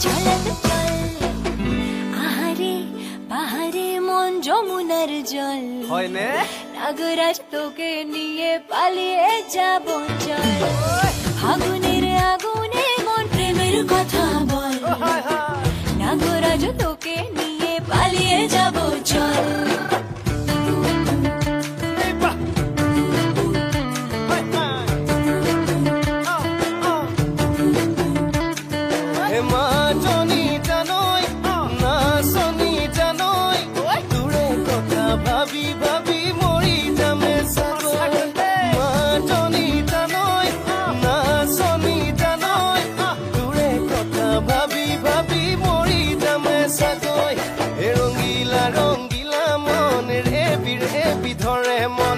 চলত চল আহারে পাহাড়ে মন যমুনার জল হয়নে নাগরাজ তোকে নিয়ে পালিয়ে যাব চল ফাগুনের আগুনে মন প্রেমের কথা বল নাগরাজ তোকে নিয়ে পালিয়ে যাব চল ভাবি ভাবি মরি যামে সাগর মা জনি জানই না শনি জানই দূরে কথা ভাবি ভাবি মরি যামে সাগর হে রঙ্গিলা রঙ্গিলা মন রে বিধরে মন